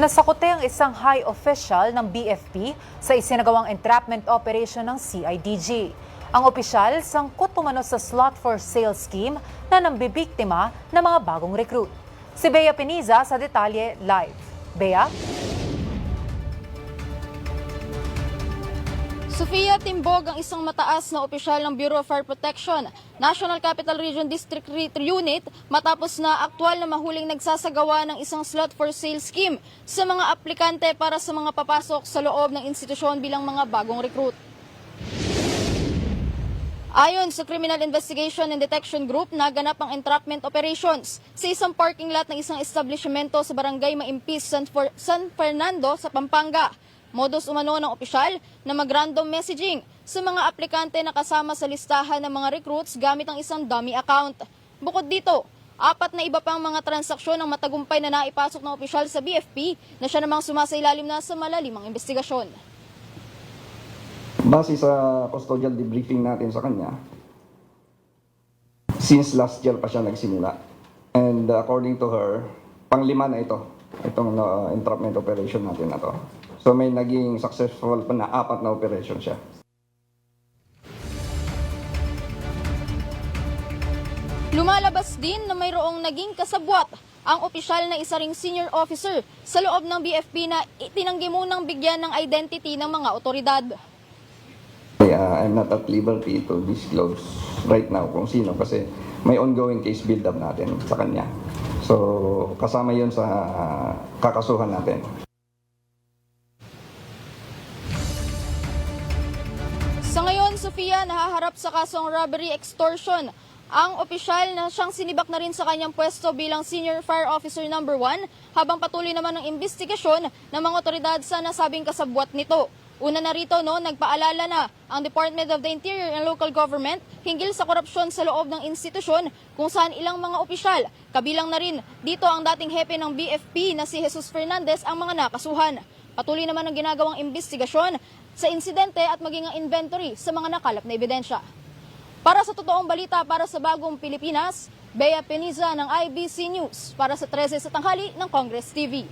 Nasakote ang isang high official ng BFP sa isinagawang entrapment operation ng CIDG. Ang opisyal sangkot umano sa slot for sale scheme na nambibiktima ng mga bagong recruit. Si Bea Piniza sa detalye live. Bea? Sofia Timbog ang isang mataas na opisyal ng Bureau of Fire Protection, National Capital Region District Unit matapos na aktwal na mahuling nagsasagawa ng isang slot for sale scheme sa mga aplikante para sa mga papasok sa loob ng institusyon bilang mga bagong recruit. Ayon sa Criminal Investigation and Detection Group, naganap ang entrapment operations sa isang parking lot ng isang establishmento sa Barangay Maimpis, San Fernando sa Pampanga. Modus umano ng opisyal na mag-random messaging sa mga aplikante na kasama sa listahan ng mga recruits gamit ang isang dummy account. Bukod dito, 4 na iba pang mga transaksyon ang matagumpay na naipasok ng opisyal sa BFP na siya namang sumasailalim na sa malalimang investigasyon. Base sa custodial debriefing natin sa kanya, since last year pa siya nagsimula. And according to her, pang-5 na itong entrapment operation natin na to. So may naging successful pa na 4 na operation siya. Lumalabas din na mayroong naging kasabwat ang opisyal na isa ring senior officer sa loob ng BFP na itinanggi munang bigyan ng identity ng mga otoridad. I'm not at liberty to disclose right now kung sino kasi may ongoing case build-up natin sa kanya. So kasama yun sa kakasuhan natin. Sa ngayon, Sofia, nahaharap sa kasong robbery extortion. Ang opisyal na siyang sinibak na rin sa kanyang pwesto bilang Senior Fire Officer No. 1 habang patuloy naman ang investigasyon ng mga otoridad sa nasabing kasabwat nito. Una na rito, nagpaalala na ang Department of the Interior and Local Government hinggil sa korupsyon sa loob ng institusyon kung saan ilang mga opisyal, kabilang na rin dito ang dating hepe ng BFP na si Jesus Fernandez ang mga nakasuhan. Patuloy naman ang ginagawang investigasyon sa insidente at maging ang inventory sa mga nakalap na ebidensya. Para sa totoong balita para sa Bagong Pilipinas, Bea Piniza ng IBC News para sa 13 sa tanghali ng Congress TV.